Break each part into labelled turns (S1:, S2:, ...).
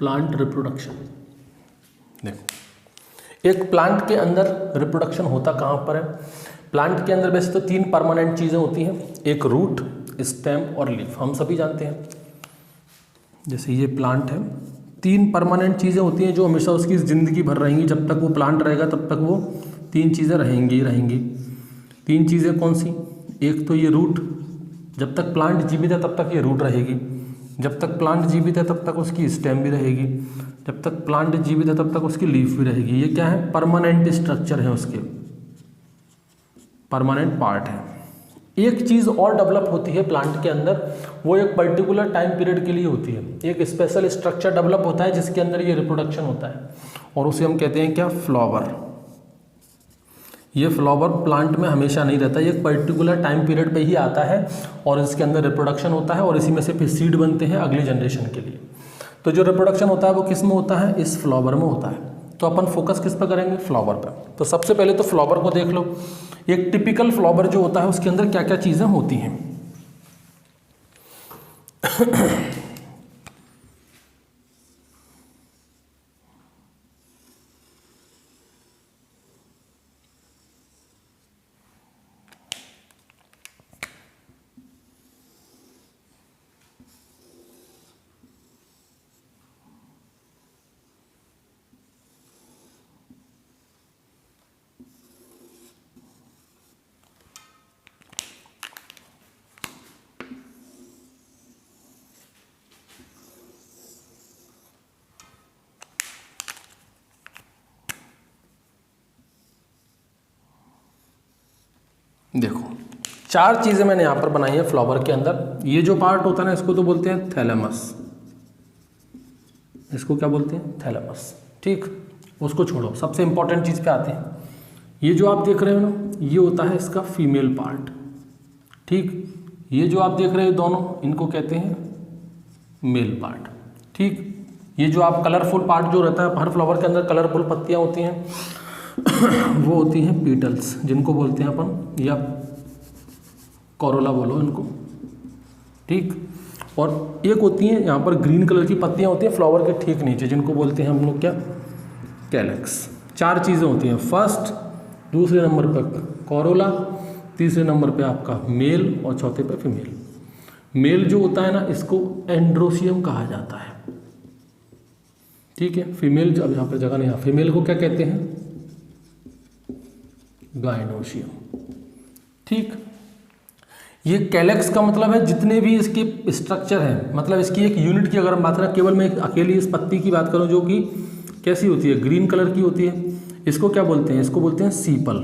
S1: Plant reproduction. देखो एक plant के अंदर रिप्रोडक्शन होता कहाँ पर है? प्लांट के अंदर वैसे तो 3 परमानेंट चीज़ें होती हैं, एक रूट, स्टेम और लीफ, हम सभी जानते हैं। जैसे ये प्लांट है, 3 परमानेंट चीज़ें होती हैं जो हमेशा उसकी ज़िंदगी भर रहेंगी, जब तक वो प्लांट रहेगा तब तक वो 3 चीज़ें रहेंगी। 3 चीज़ें कौन सी? एक तो ये रूट, जब तक प्लांट जीवित है तब तक ये रूट रहेगी, जब तक प्लांट जीवित है तब तक उसकी स्टेम भी रहेगी, जब तक प्लांट जीवित है तब तक उसकी लीफ भी रहेगी। ये क्या है? परमानेंट स्ट्रक्चर है, उसके परमानेंट पार्ट है। एक चीज़ और डेवलप होती है प्लांट के अंदर, वो एक पर्टिकुलर टाइम पीरियड के लिए होती है। एक स्पेशल स्ट्रक्चर डेवलप होता है जिसके अंदर ये रिप्रोडक्शन होता है, और उसे हम कहते हैं क्या? फ्लावर। ये फ्लावर प्लांट में हमेशा नहीं रहता, ये एक पर्टिकुलर टाइम पीरियड पे ही आता है और इसके अंदर रिप्रोडक्शन होता है, और इसी में से फिर सीड बनते हैं अगले जनरेशन के लिए। तो जो रिप्रोडक्शन होता है वो किस में होता है? इस फ्लावर में होता है। तो अपन फोकस किस पर करेंगे? फ्लावर पर। तो सबसे पहले तो फ्लावर को देख लो। एक टिपिकल फ्लावर जो होता है उसके अंदर क्या क्या चीज़ें होती हैं? देखो 4 चीज़ें मैंने यहाँ पर बनाई है फ्लावर के अंदर। ये जो पार्ट होता है ना, इसको तो बोलते हैं थैलेमस। इसको क्या बोलते हैं? थैलेमस। ठीक, उसको छोड़ो, सबसे इंपॉर्टेंट चीज़ पे आते हैं। ये जो आप देख रहे हो ना, ये होता है इसका फीमेल पार्ट। ठीक, ये जो आप देख रहे हो दोनों, इनको कहते हैं मेल पार्ट। ठीक, ये जो आप कलरफुल पार्ट जो रहता है, हर फ्लावर के अंदर कलरफुल पत्तियाँ होती हैं वो होती हैं पीटल्स, जिनको बोलते हैं अपन, या कोरोला बोलो इनको। ठीक, और एक होती हैं यहाँ पर ग्रीन कलर की पत्तियाँ होती हैं फ्लावर के ठीक नीचे, जिनको बोलते हैं हम लोग क्या? कैलेक्स। 4 चीज़ें होती हैं। फर्स्ट, दूसरे नंबर पर कोरोला, तीसरे नंबर पे आपका मेल और चौथे पे फीमेल। मेल जो होता है ना, इसको एंड्रोसियम कहा जाता है। ठीक है, फीमेल अब यहाँ पर जगह नहीं, फीमेल को क्या कहते हैं? गाइनोसियम। ठीक, ये कैलेक्स का मतलब है जितने भी इसके स्ट्रक्चर हैं, मतलब इसकी एक यूनिट की अगर हम बात करें, केवल मैं अकेली इस पत्ती की बात करूं जो कि कैसी होती है? ग्रीन कलर की होती है। इसको क्या बोलते हैं? इसको बोलते हैं सीपल।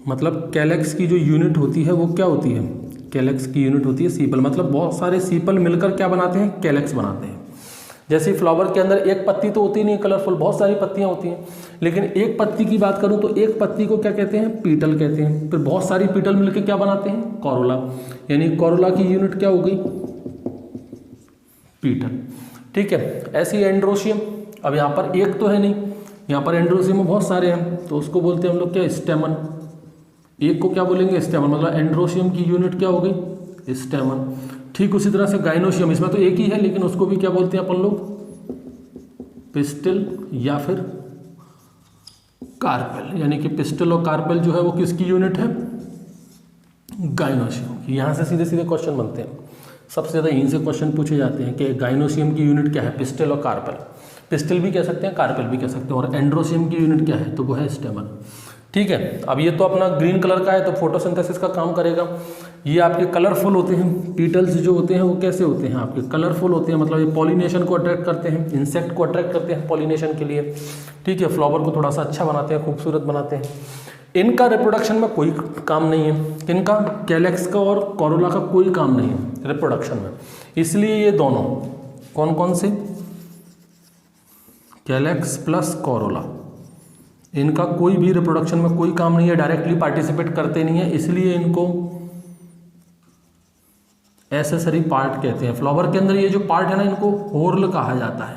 S1: मतलब कैलेक्स की जो यूनिट होती है वो क्या होती है? कैलेक्स की यूनिट होती है सीपल। मतलब बहुत सारे सीपल मिलकर क्या बनाते हैं? कैलेक्स बनाते हैं। जैसे फ्लावर के अंदर एक पत्ती तो होती नहीं कलरफुल, बहुत सारी पत्तियां होती हैं, लेकिन एक पत्ती की बात करूं तो एक पत्ती को क्या कहते हैं? पीटल कहते हैं। फिर बहुत सारी पीटल मिलकर क्या बनाते हैं? कोरोला। यानी कोरोला की यूनिट क्या हो गई? पीटल। ठीक है, ऐसी एंड्रोसियम। अब यहाँ पर एक तो है नहीं, यहाँ पर एंड्रोसियम में बहुत सारे हैं, तो उसको बोलते हैं हम लोग क्या? स्टेमन। एक को क्या बोलेंगे? स्टेमन। मतलब एंड्रोसियम की यूनिट क्या हो गई? स्टेमन। ठीक उसी तरह से गाइनोसियम, इसमें तो एक ही है लेकिन उसको भी क्या बोलते हैं अपन लोग? पिस्टिल या फिर कार्पेल। यानी कि पिस्टिल और कार्पेल जो है वो किसकी यूनिट है? गाइनोसियम की। यहाँ से सीधे सीधे क्वेश्चन बनते हैं, सबसे ज़्यादा यहीं से क्वेश्चन पूछे जाते हैं कि गाइनोसियम की यूनिट क्या है? पिस्टिल और कार्पेल। पिस्टिल भी कह सकते हैं, कार्पेल भी कह सकते हैं। और एंड्रोसियम की यूनिट क्या है? तो वो है स्टेमन। ठीक है, अब ये तो अपना ग्रीन कलर का है तो फोटोसिंथेसिस का काम करेगा। ये आपके कलरफुल होते हैं, पीटल्स जो होते हैं वो कैसे होते हैं? आपके कलरफुल होते हैं, मतलब ये पॉलिनेशन को अट्रैक्ट करते हैं, इंसेक्ट को अट्रैक्ट करते हैं पॉलिनेशन के लिए। ठीक है, फ्लावर को थोड़ा सा अच्छा बनाते हैं, खूबसूरत बनाते हैं। इनका रिप्रोडक्शन में कोई काम नहीं है। इनका कैलेक्स का और कोरोला का कोई काम नहीं है रिप्रोडक्शन में, इसलिए ये दोनों कौन कौन से? कैलेक्स प्लस कोरोला, इनका कोई भी रिप्रोडक्शन में कोई काम नहीं है, डायरेक्टली पार्टिसिपेट करते नहीं है, इसलिए इनको एसेसरी पार्ट कहते हैं। फ्लावर के अंदर ये जो पार्ट है ना, इनको होर्ल कहा जाता है।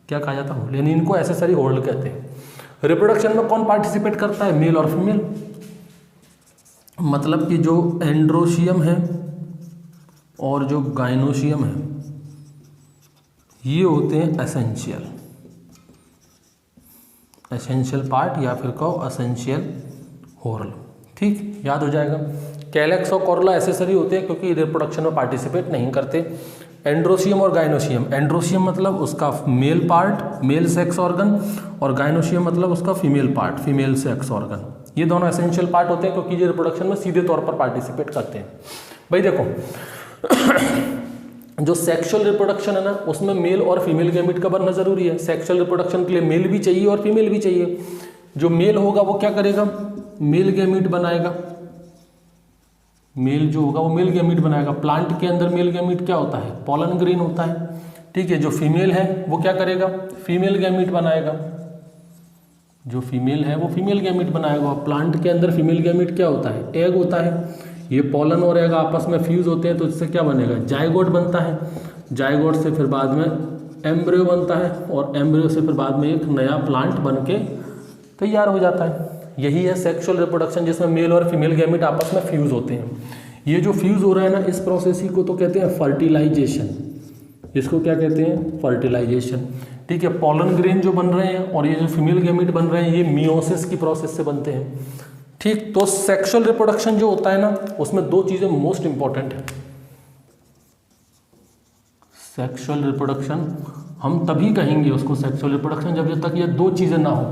S1: क्या कहा जाता है? होर्ल। यानी इनको एसेसरी होर्ल कहते हैं। रिप्रोडक्शन में कौन पार्टिसिपेट करता है? मेल और फीमेल। मतलब कि जो एंड्रोसियम है और जो गाइनोसियम है, ये होते हैं एसेंशियल पार्ट या फिर कहो एसेंशियल हॉर्न। ठीक, याद हो जाएगा। कैलेक्स और कोरोला एसेसरी होते हैं क्योंकि रिप्रोडक्शन में पार्टिसिपेट नहीं करते। एंड्रोशियम और गाइनोशियम, एंड्रोशियम मतलब उसका male part, male sex organ, और गाइनोशियम मतलब उसका female part, female sex organ. ये दोनों एसेंशियल पार्ट होते हैं क्योंकि ये रिप्रोडक्शन में सीधे तौर पर पार्टिसिपेट करते हैं। भाई देखो जो सेक्सुअल रिप्रोडक्शन है ना, उसमें मेल और फीमेल गैमीट का बनना जरूरी है। सेक्सुअल रिप्रोडक्शन के लिए मेल भी चाहिए और फीमेल भी चाहिए। जो मेल होगा वो क्या करेगा, मेल गैमीट बनाएगा। मेल जो होगा वो मेल गैमीट बनाएगा। प्लांट के अंदर मेल गैमीट क्या होता है, पॉलन ग्रेन होता है। ठीक है, जो फीमेल है वो क्या करेगा, फीमेल गैमीट बनाएगा। जो फीमेल है वो फीमेल गैमीट बनाएगा। प्लांट के अंदर फीमेल गैमीट क्या होता है, एग होता है। ये पॉलन और एग आपस में फ्यूज होते हैं तो इससे क्या बनेगा, जायगोट बनता है। जायगोट से फिर बाद में एम्ब्रियो बनता है और एम्ब्रियो से फिर बाद में एक नया प्लांट बन के तैयार हो जाता है। यही है सेक्सुअल रिप्रोडक्शन, जिसमें मेल और फीमेल गैमीट आपस में फ्यूज होते हैं। ये जो फ्यूज हो रहा है ना, इस प्रोसेस को तो कहते हैं फर्टिलाइजेशन। इसको क्या कहते हैं, फर्टिलाइजेशन। ठीक है, पॉलन ग्रेन जो बन रहे हैं और ये जो फीमेल गैमीट बन रहे हैं, ये मियोसिस की प्रोसेस से बनते हैं। ठीक, तो सेक्सुअल रिप्रोडक्शन जो होता है ना, उसमें दो चीजें मोस्ट इंपॉर्टेंट है। सेक्सुअल रिप्रोडक्शन हम तभी कहेंगे उसको सेक्सुअल रिप्रोडक्शन जब तक ये दो चीजें ना हो।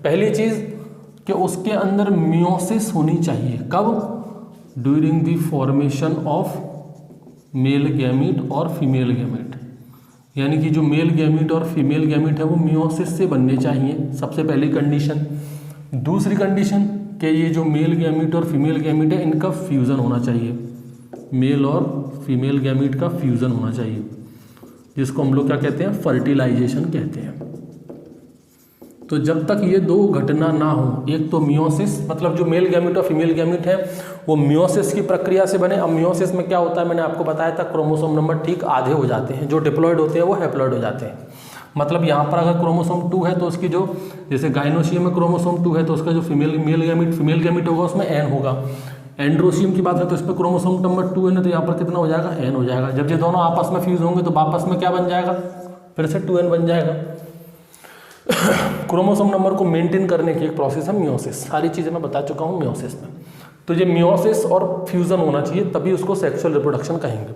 S1: पहली चीज कि उसके अंदर मियोसिस होनी चाहिए। कब, during the formation of male gamete और फीमेल गैमीट। यानी कि जो मेल गैमीट और फीमेल गैमीट है वो मियोसिस से बनने चाहिए, सबसे पहली कंडीशन। दूसरी कंडीशन कि ये जो मेल गैमीट और फीमेल गैमीट है इनका फ्यूज़न होना चाहिए। मेल और फीमेल गैमीट का फ्यूज़न होना चाहिए, जिसको हम लोग क्या कहते हैं, फर्टिलाइजेशन कहते हैं। तो जब तक ये दो घटना ना हो, एक तो मियोसिस मतलब जो मेल गैमीट और फीमेल गैमीट है वो मियोसिस की प्रक्रिया से बने। अब मियोसिस में क्या होता है, मैंने आपको बताया था, क्रोमोसोम नंबर ठीक आधे हो जाते हैं, जो डिप्लॉयड होते हैं वो हैप्लॉयड हो जाते हैं। मतलब यहाँ पर अगर क्रोमोसोम 2 है तो उसकी जो, जैसे गाइनोशियम में क्रोमोसोम 2 है तो उसका जो फीमेल गैमीट होगा उसमें एन होगा। एंड्रोशियम की बात है तो इस पर क्रोमोसोम नंबर 2 है ना, तो यहाँ पर कितना हो जाएगा, एन हो जाएगा। जब ये दोनों आपस में फ्यूज होंगे तो आपस में क्या बन जाएगा, फिर से 2n बन जाएगा। क्रोमोसोम नंबर को मेंटेन करने की एक प्रोसेस है मियोसिस। सारी चीज़ें मैं बता चुका हूँ मियोसिस में। तो ये मियोसिस और फ्यूजन होना चाहिए, तभी उसको सेक्सुअल रिप्रोडक्शन कहेंगे।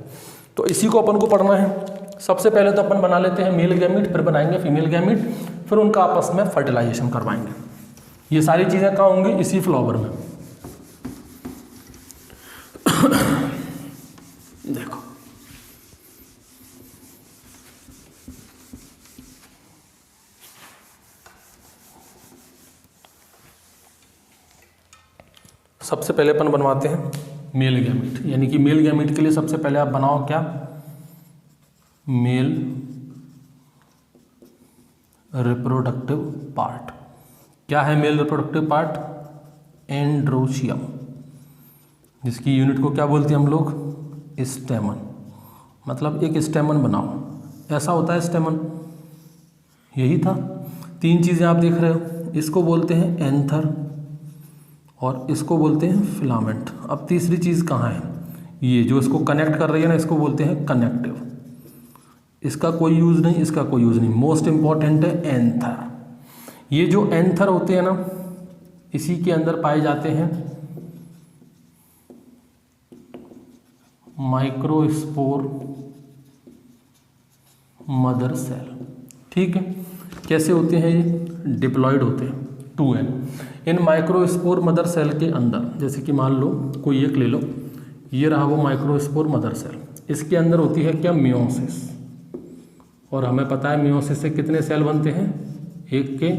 S1: तो इसी को अपन को पढ़ना है। सबसे पहले तो अपन बना लेते हैं मेल गैमीट, फिर बनाएंगे फीमेल गैमीट, फिर उनका आपस में फर्टिलाइजेशन करवाएंगे। ये सारी चीज़ें कहाँ होंगी, इसी फ्लावर में। देखो सबसे पहले अपन बनवाते हैं मेल गैमीट। यानी कि मेल गैमीट के लिए सबसे पहले आप बनाओ क्या, मेल रिप्रोडक्टिव पार्ट। क्या है मेल रिप्रोडक्टिव पार्ट, एंड्रोशियम, जिसकी यूनिट को क्या बोलते हैं हम लोग, स्टेमन। मतलब एक स्टेमन बनाओ, ऐसा होता है स्टेमन। यही था। 3 चीज़ें आप देख रहे हो, इसको बोलते हैं एंथर और इसको बोलते हैं फिलामेंट। अब तीसरी चीज़ कहाँ है, ये जो इसको कनेक्ट कर रही है ना, इसको बोलते हैं कनेक्टिव। इसका कोई यूज़ नहीं, इसका कोई यूज़ नहीं। मोस्ट इंपॉर्टेंट है एंथर। ये जो एंथर होते हैं ना, इसी के अंदर पाए जाते हैं माइक्रोस्पोर मदर सेल। ठीक है, कैसे होते हैं ये, डिप्लॉयड होते हैं, 2n। इन माइक्रोस्पोर मदर सेल के अंदर, जैसे कि मान लो कोई एक ले लो, ये रहा वो माइक्रोस्पोर मदर सेल। इसके अंदर होती है क्या, मियोसिस। और हमें पता है मियोसिस से कितने सेल बनते हैं, 1 के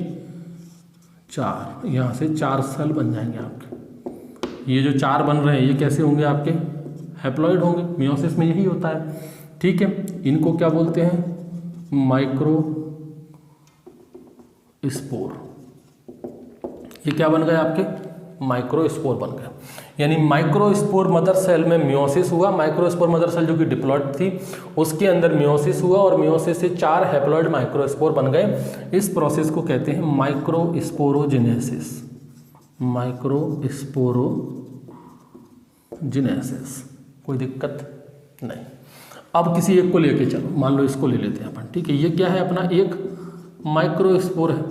S1: 4। यहाँ से 4 सेल बन जाएंगे आपके। ये जो 4 बन रहे हैं ये कैसे होंगे आपके, हैप्लॉइड होंगे। मियोसिस में यही होता है। ठीक है, इनको क्या बोलते हैं, माइक्रोस्पोर। ये क्या बन गए आपके, माइक्रोस्पोर बन गए। यानी माइक्रोस्पोर मदर सेल में मियोसिस हुआ। माइक्रोस्पोर मदर सेल जो कि डिप्लॉयड थी, उसके अंदर मियोसिस हुआ और मियोसिस से 4 हैप्लॉइड माइक्रोस्पोर बन गए। इस प्रोसेस को कहते हैं माइक्रोस्पोरोजेनेसिस। माइक्रोस्पोरोजेनेसिस, कोई दिक्कत नहीं। अब किसी एक को लेके चलो, मान लो इसको ले लेते हैं अपन, ठीक है। ये क्या है अपना, एक माइक्रोस्पोर है,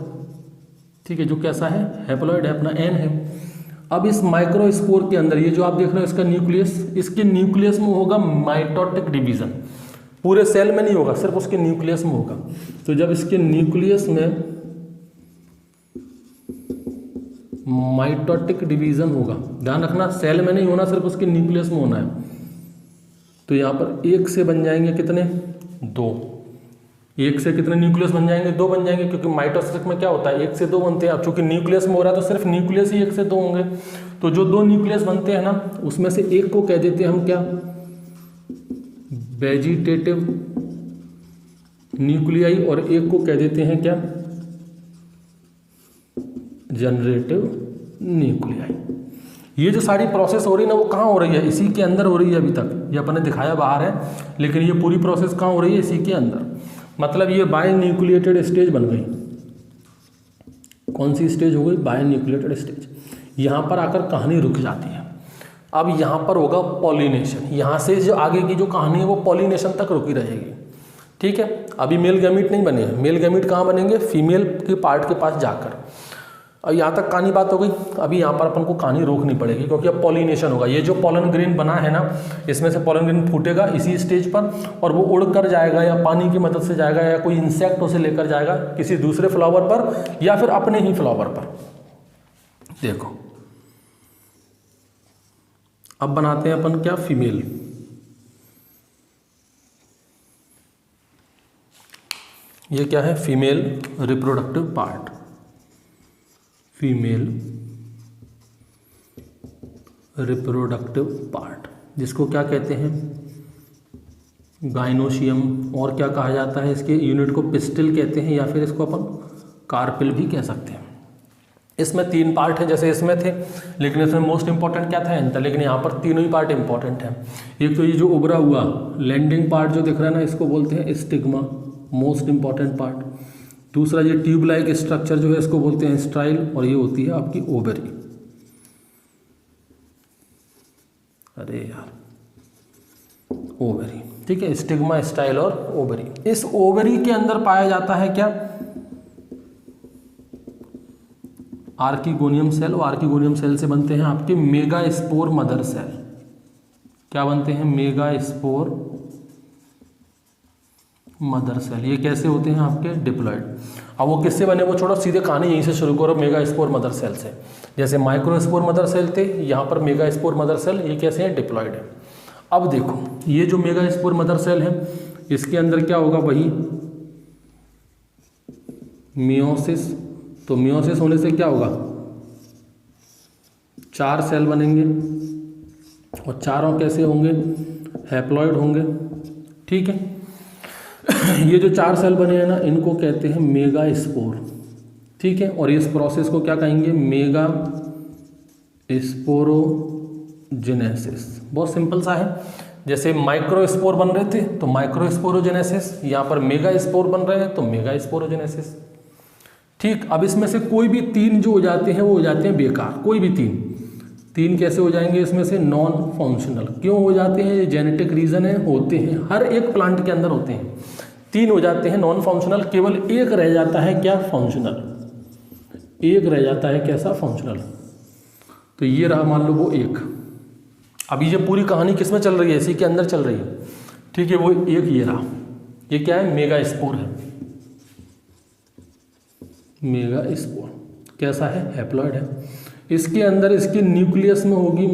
S1: ठीक है, जो कैसा है, हैप्लॉइड है, अपना एन है। अब इस माइक्रोस्पोर के अंदर ये जो आप देख रहे हो इसका न्यूक्लियस, इसके न्यूक्लियस में होगा माइटोटिक डिवीजन, पूरे सेल में नहीं होगा, सिर्फ उसके न्यूक्लियस में होगा। तो जब इसके न्यूक्लियस में माइटोटिक डिवीजन होगा, ध्यान रखना सेल में नहीं होना, सिर्फ उसके न्यूक्लियस में होना है। तो यहाँ पर एक से बन जाएंगे कितने, 2। एक से कितने न्यूक्लियस बन जाएंगे, 2 बन जाएंगे, क्योंकि माइटोसिस में क्या होता है 1 से 2 बनते हैं। अब चूंकि न्यूक्लियस में हो रहा है तो सिर्फ न्यूक्लियस ही 1 से 2 होंगे। तो जो 2 न्यूक्लियस बनते हैं ना, उसमें से एक को कह देते हैं हम क्या, वेजिटेटिव न्यूक्लियाई, और एक को कह देते हैं क्या, जनरेटिव न्यूक्लियाई। ये जो सारी प्रोसेस हो रही है ना, वो कहाँ हो रही है, इसी के अंदर हो रही है। अभी तक ये अपन ने दिखाया बाहर है, लेकिन ये पूरी प्रोसेस कहाँ हो रही है, इसी के अंदर। मतलब ये बाय न्यूक्लिएटेड स्टेज बन गई। कौन सी स्टेज हो गई, बाय न्यूक्लिएटेड स्टेज। यहाँ पर आकर कहानी रुक जाती है। अब यहाँ पर होगा पॉलिनेशन, यहाँ से जो आगे की जो कहानी है वो पॉलिनेशन तक रुकी रहेगी, ठीक है। अभी मेल गैमीट नहीं बने हैं, मेल गैमीट कहाँ बनेंगे, फीमेल के पार्ट के पास जाकर। अब यहाँ तक कहानी बात हो गई। अभी यहाँ पर अपन को कहानी रोकनी पड़ेगी, क्योंकि अब पॉलिनेशन होगा। ये जो पॉलन ग्रेन बना है ना, इसमें से पॉलन ग्रेन फूटेगा इसी स्टेज पर, और वो उड़ कर जाएगा, या पानी की मदद से जाएगा, या कोई इंसेक्ट उसे लेकर जाएगा किसी दूसरे फ्लावर पर, या फिर अपने ही फ्लावर पर। देखो अब बनाते हैं अपन क्या, फीमेल। ये क्या है, female reproductive part, female reproductive part, जिसको क्या कहते हैं, गाइनोशियम, और क्या कहा जाता है, इसके यूनिट को पिस्टिल कहते हैं, या फिर इसको अपन कार्पिल भी कह सकते हैं। इसमें 3 पार्ट है जैसे इसमें थे, लेकिन इसमें मोस्ट इंपॉर्टेंट क्या था, एंथर, लेकिन यहाँ पर तीनों ही पार्ट इंपॉर्टेंट हैं। एक तो ये जो उभरा हुआ लैंडिंग पार्ट जो दिख रहा है ना, इसको बोलते हैं स्टिग्मा, मोस्ट इंपॉर्टेंट पार्ट। दूसरा ये ट्यूब लाइक स्ट्रक्चर जो है, इसको बोलते हैं स्ट्राइल, और ये होती है आपकी ओवरी। अरे यार, ओवरी, ठीक है, स्टिग्मा, स्टाइल और ओवरी। इस ओवरी के अंदर पाया जाता है क्या, आर्किगोनियम सेल, और आर्किगोनियम सेल से बनते हैं आपके मेगास्पोर मदर सेल। क्या बनते हैं, मेगास्पोर मदर सेल। ये कैसे होते हैं आपके, डिप्लॉयड। अब वो किससे बने वो छोड़ो, सीधे कहानी यहीं से शुरू करो, मेगास्पोर मदर सेल से। जैसे माइक्रोस्पोर मदर सेल थे, यहाँ पर मेगास्पोर मदर सेल, ये कैसे हैं, डिप्लॉयड है। अब देखो ये जो मेगास्पोर मदर सेल है, इसके अंदर क्या होगा, वही मियोसिस। तो मियोसिस होने से क्या होगा, 4 सेल बनेंगे, और चारों कैसे होंगे, हैप्लॉयड होंगे, ठीक है। ये जो 4 सेल बने हैं ना, इनको कहते हैं मेगास्पोर, ठीक है। और इस प्रोसेस को क्या कहेंगे, मेगा स्पोरोजेनेसिस। बहुत सिंपल सा है, जैसे माइक्रोस्पोर बन रहे थे तो माइक्रोस्पोरोजेनेसिस, यहाँ पर मेगास्पोर बन रहे हैं तो मेगास्पोरोजेनेसिस, ठीक। अब इसमें से कोई भी 3 जो हो जाते हैं वो हो जाते हैं बेकार, कोई भी 3 कैसे हो जाएंगे, इसमें से नॉन फंक्शनल। क्यों हो जाते हैं, ये जेनेटिक रीजन है, होते हैं, हर एक प्लांट के अंदर होते हैं। 3 हो जाते हैं नॉन फंक्शनल, केवल एक रह जाता है क्या, फंक्शनल। एक रह जाता है कैसा, फंक्शनल। तो ये रहा मान लो वो एक। अभी ये पूरी कहानी किस में चल रही है, इसी के अंदर चल रही है, ठीक है। वो एक ये रहा, ये क्या है, मेगास्पोर है। मेगास्पोर कैसा है, हैप्लॉइड है। इसके अंदर इसके न्यूक्लियस में होगी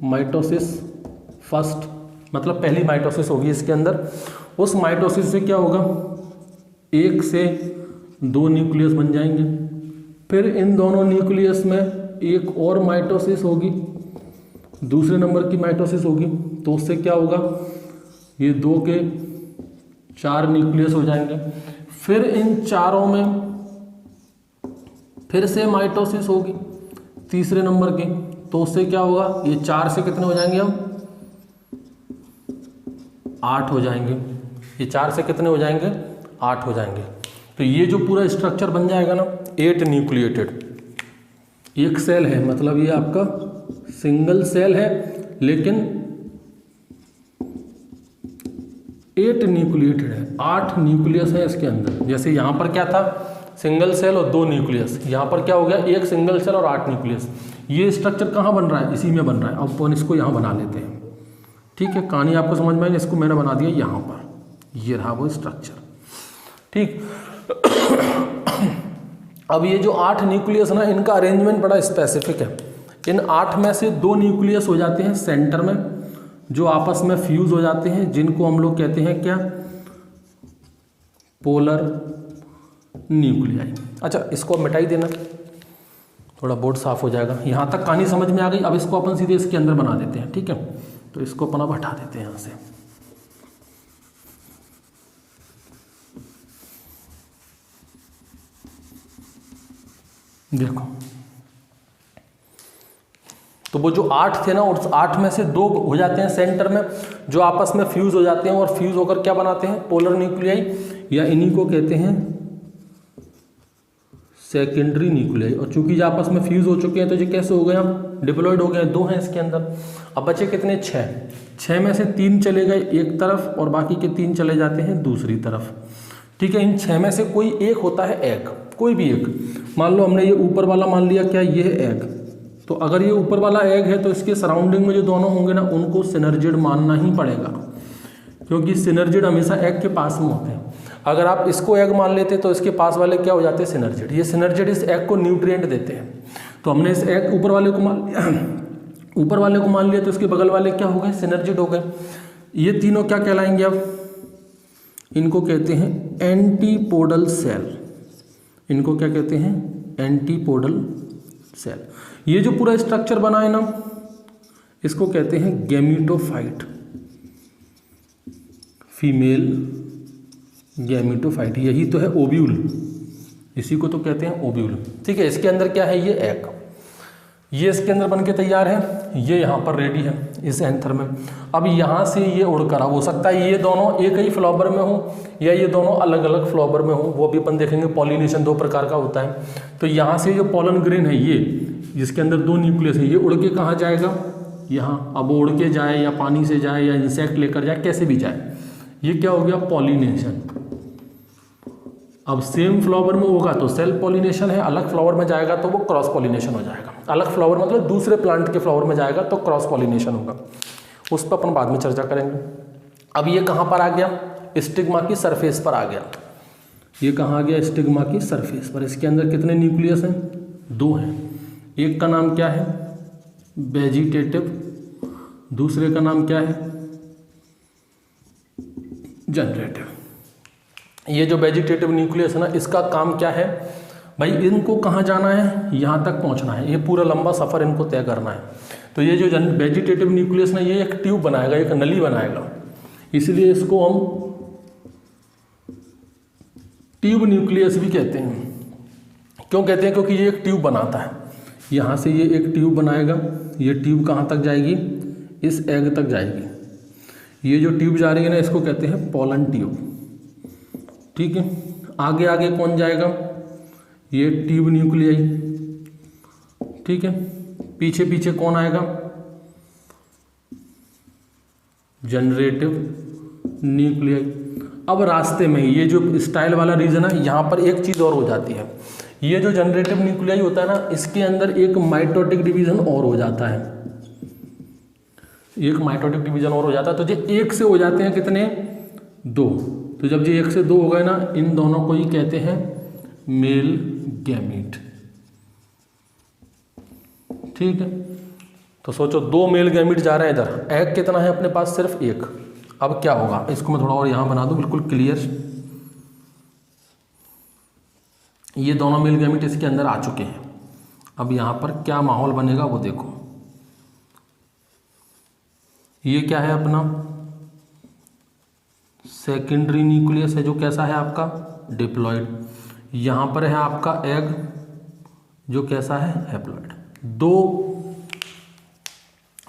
S1: माइटोसिस फर्स्ट, मतलब पहली माइटोसिस होगी इसके अंदर। उस माइटोसिस से क्या होगा, 1 से 2 न्यूक्लियस बन जाएंगे। फिर इन दोनों न्यूक्लियस में एक और माइटोसिस होगी, दूसरे नंबर की माइटोसिस होगी। तो उससे क्या होगा, ये 2 के 4 न्यूक्लियस हो जाएंगे। फिर इन चारों में फिर से माइटोसिस होगी तीसरे नंबर की, तो उससे क्या होगा, ये 4 से कितने हो जाएंगे, हम 8 हो जाएंगे। ये 4 से कितने हो जाएंगे, 8 हो जाएंगे। तो ये जो पूरा स्ट्रक्चर बन जाएगा ना, 8 न्यूक्लिएटेड। एक सेल है, मतलब ये आपका सिंगल सेल है, लेकिन 8 न्यूक्लिएटेड है, 8 न्यूक्लियस है इसके अंदर। जैसे यहाँ पर क्या था, सिंगल सेल और 2 न्यूक्लियस, यहाँ पर क्या हो गया, 1 सिंगल सेल और 8 न्यूक्लियस। ये स्ट्रक्चर कहाँ बन रहा है, इसी में बन रहा है। अब अपन इसको यहाँ बना लेते हैं, ठीक है। कहानी आपको समझ में आई, इसको मैंने बना दिया यहाँ पर, ये रहा वो स्ट्रक्चर, ठीक। अब ये जो 8 न्यूक्लियस ना, इनका अरेंजमेंट बड़ा स्पेसिफिक है। इन 8 में से 2 न्यूक्लियस हो जाते हैं सेंटर में, जो आपस में फ्यूज हो जाते हैं, जिनको हम लोग कहते हैं क्या, पोलर न्यूक्लियाई। अच्छा, इसको मिटाई देना, थोड़ा बोर्ड साफ हो जाएगा। यहाँ तक कहानी समझ में आ गई। अब इसको अपन सीधे इसके अंदर बना देते हैं, ठीक है। तो इसको अपन अब हटा देते हैं यहाँ से। देखो, तो वो जो 8 थे ना, उस 8 में से 2 हो जाते हैं सेंटर में, जो आपस में फ्यूज हो जाते हैं, और फ्यूज होकर क्या बनाते हैं, पोलर न्यूक्लियाई, या इन्हीं को कहते हैं सेकेंडरी न्यूक्लियाई। और चूंकि जो आपस में फ्यूज हो चुके हैं, तो ये कैसे हो गए, हम डिप्लॉयड हो गए, 2 हैं इसके अंदर। अब बचे कितने, 6 में से 3 चले गए एक तरफ, और बाकी के 3 चले जाते हैं दूसरी तरफ, ठीक है। इन 6 में से कोई एक होता है एग, कोई भी एक। मान लो हमने ये ऊपर वाला मान लिया, क्या ये है एग, तो अगर ये ऊपर वाला एग है, तो इसके सराउंडिंग में जो दोनों होंगे ना, उनको सिनर्जिड मानना ही पड़ेगा, क्योंकि सिनर्जिड हमेशा एग के पास में होते हैं। अगर आप इसको एग मान लेते तो इसके पास वाले क्या हो जाते हैं, सिनर्जिड। ये सिनर्जिड इस एग को न्यूट्रिएंट देते हैं। तो हमने इस एग ऊपर वाले को मान लिया, ऊपर वाले को मान लिया, तो इसके बगल वाले क्या हो गए, सिनर्जिड हो गए। ये तीनों क्या कहलाएंगे, अब इनको कहते हैं एंटीपोडल सेल। इनको क्या कहते हैं, एंटीपोडल सेल। ये जो पूरा स्ट्रक्चर बना है ना, इसको कहते हैं गैमीटोफाइट, फीमेल गैमीटोफाइट। यही तो है ओव्यूल, इसी को तो कहते हैं ओव्यूल, ठीक है। इसके अंदर क्या है, ये एग, ये इसके अंदर बनके तैयार है, ये यहाँ पर रेडी है इस एंथर में। अब यहाँ से ये उड़कर हो सकता है ये दोनों एक ही फ्लावर में हो, या ये दोनों अलग अलग फ्लावर में हो, वो भी अपन देखेंगे। पॉलिनेशन 2 प्रकार का होता है। तो यहाँ से जो पॉलन ग्रेन है, ये जिसके अंदर 2 न्यूक्लियस है, ये उड़ के कहाँ जाएगा, यहाँ। अब उड़ के जाए, या पानी से जाए, या इंसेक्ट लेकर जाए, कैसे भी जाए, ये क्या हो गया, पॉलिनेशन। अब सेम फ्लावर में होगा तो सेल्फ पॉलिनेशन है, अलग फ्लावर में जाएगा तो वो क्रॉस पॉलिनेशन हो जाएगा। अलग फ्लावर मतलब दूसरे प्लांट के फ्लावर में जाएगा तो क्रॉस पॉलिनेशन होगा। उस पर अपन बाद में चर्चा करेंगे। अब ये कहाँ पर आ गया, स्टिग्मा की सरफेस पर आ गया। ये कहाँ आ गया, स्टिग्मा की सरफेस पर। इसके अंदर कितने न्यूक्लियस हैं, 2 हैं। एक का नाम क्या है, वेजिटेटिव, दूसरे का नाम क्या है, जनरेटिव। ये जो वेजिटेटिव न्यूक्लियस है ना, इसका काम क्या है भाई, इनको कहाँ जाना है, यहाँ तक पहुँचना है। ये पूरा लंबा सफ़र इनको तय करना है। तो ये जो वेजिटेटिव न्यूक्लियस ना, ये एक ट्यूब बनाएगा, एक नली बनाएगा। इसलिए इसको हम ट्यूब न्यूक्लियस भी कहते हैं। क्यों कहते हैं, क्योंकि ये एक ट्यूब बनाता है। यहाँ से ये एक ट्यूब बनाएगा, ये ट्यूब कहाँ तक जाएगी, इस एग तक जाएगी। ये जो ट्यूब जा रही है ना, इसको कहते हैं पोलन ट्यूब, ठीक है। आगे आगे कौन जाएगा, ये ट्यूब न्यूक्लियाई, ठीक है। पीछे पीछे कौन आएगा, जनरेटिव न्यूक्लियाई। अब रास्ते में ये जो स्टाइल वाला रीजन है, यहाँ पर एक चीज़ और हो जाती है। ये जो जनरेटिव न्यूक्लियाई होता है ना, इसके अंदर एक माइटोटिक डिवीजन और हो जाता है। एक माइटोटिक डिवीजन और हो जाता है। तो ये एक से हो जाते हैं कितने, 2। तो जब ये 1 से 2 हो गए ना, इन दोनों को ही कहते हैं मेल गैमीट, ठीक है। तो सोचो 2 मेल गैमीट जा रहे हैं इधर, एग कितना है अपने पास, सिर्फ 1। अब क्या होगा, इसको मैं थोड़ा और यहाँ बना दूँ बिल्कुल क्लियर। ये दोनों मेल गैमीट इसके अंदर आ चुके हैं। अब यहाँ पर क्या माहौल बनेगा वो देखो। ये क्या है अपना सेकेंडरी न्यूक्लियस है, जो कैसा है आपका, डिप्लॉयड। यहाँ पर है आपका एग, जो कैसा है, हैप्लॉयड। 2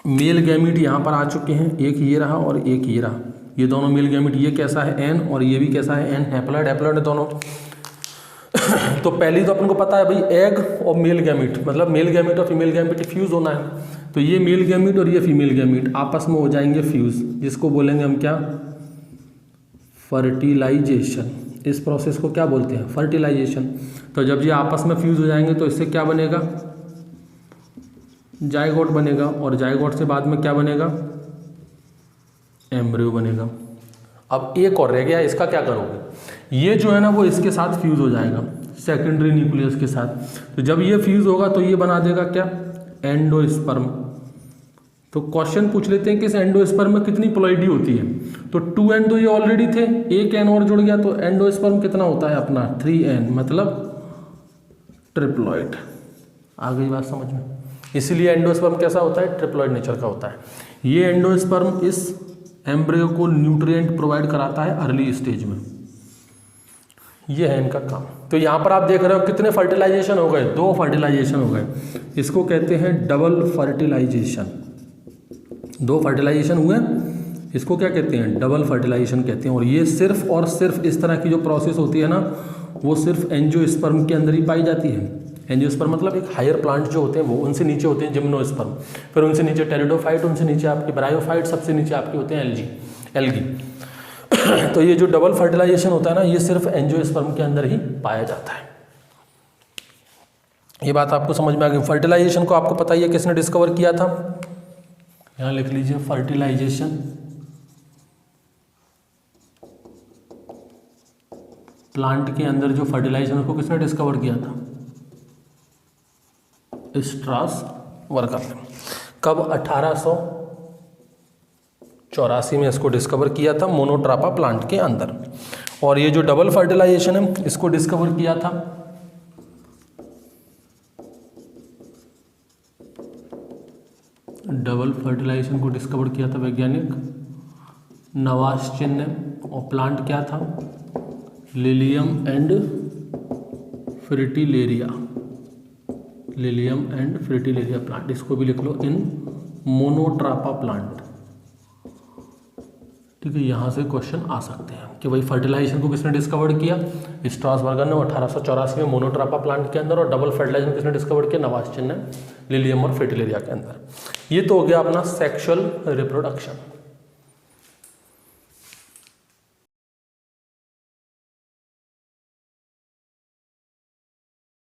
S1: मेल गैमीट यहाँ पर आ चुके हैं, एक ये रहा और एक ये रहा। ये दोनों मेल गैमीट, ये कैसा है, एन, और ये भी कैसा है, एन, हैप्लॉयड। हैप्लॉयड दोनों। तो पहली तो अपन को पता है भाई, एग और मेल गैमीट, मतलब मेल गैमीट और फीमेल गैमीट फ्यूज होना है। तो ये मेल गैमीट और ये फीमेल गैमीट आपस में हो जाएंगे फ्यूज, जिसको बोलेंगे हम क्या, फर्टिलाइजेशन। इस प्रोसेस को क्या बोलते हैं? फर्टिलाइजेशन। तो जब ये आपस में फ्यूज हो जाएंगे तो इससे क्या बनेगा? जायगोट बनेगा, और जायगोट से बाद में क्या बनेगा? एम्ब्रियो बनेगा। अब एक और रह गया, इसका क्या करोगे? ये जो है ना वो इसके साथ फ्यूज हो जाएगा, सेकेंडरी न्यूक्लियस के साथ। तो जब ये फ्यूज होगा तो ये बना देगा क्या? एंडोस्पर्म। तो क्वेश्चन पूछ लेते हैं कि इस एंडोस्पर्म में कितनी प्लॉइडी होती है? तो 2n तो ये ऑलरेडी थे, एक n और जुड़ गया तो एंडोस्पर्म कितना होता है अपना? 3n, मतलब ट्रिप्लॉइड। आ गई बात समझ में? इसीलिए एंडोस्पर्म कैसा होता है? ट्रिप्लॉइड नेचर का होता है। ये एंडोस्पर्म इस एम्ब्रियो को न्यूट्रिएंट प्रोवाइड कराता है अर्ली स्टेज में। ये है इनका काम। तो यहाँ पर आप देख रहे हो कितने फर्टिलाइजेशन हो गए? 2 फर्टिलाइजेशन हो गए। इसको कहते हैं डबल फर्टिलाइजेशन। 2 फर्टिलाइजेशन हुए, इसको क्या कहते हैं? डबल फर्टिलाइजेशन कहते हैं। और ये सिर्फ और सिर्फ इस तरह की जो प्रोसेस होती है ना, वो सिर्फ एंजियोस्पर्म के अंदर ही पाई जाती है। एंजियोस्पर्म मतलब एक हायर प्लांट जो होते हैं वो, उनसे नीचे होते हैं जिम्नोस्पर्म, फिर उनसे नीचे टेरिडोफाइट, उनसे नीचे आपके ब्रायोफाइट, सबसे नीचे आपके होते हैं एल्गी। तो ये जो डबल फर्टिलाइजेशन होता है ना, ये सिर्फ एंजियोस्पर्म के अंदर ही पाया जाता है। ये बात आपको समझ में आ गई? फर्टिलाइजेशन को आपको पता ही है किसने डिस्कवर किया था? यहाँ लिख लीजिए, फर्टिलाइजेशन प्लांट के अंदर जो फर्टिलाइजेशन को किसने डिस्कवर किया था? स्ट्रासवर्गर ने। कब? 1884 में इसको डिस्कवर किया था मोनोट्रापा प्लांट के अंदर। और ये जो डबल फर्टिलाइजेशन है इसको डिस्कवर किया था वैज्ञानिक नवास्चिन ने। और प्लांट क्या था? Lilium and Fritillaria plant. इसको भी लिख लो, इन मोनोट्रापा प्लांट। ठीक है, यहाँ से क्वेश्चन आ सकते हैं कि भाई फर्टिलाइजेशन को किसने डिस्कवर किया? स्ट्रासबर्गर ने 1884 में मोनोट्रापा प्लांट के अंदर। और डबल फर्टिलाइजेशन किसने डिस्कवर किया? नवास्चिन ने लिलियम और फ्रिटिलेरिया के अंदर। ये तो हो गया अपना सेक्सुअल रिप्रोडक्शन।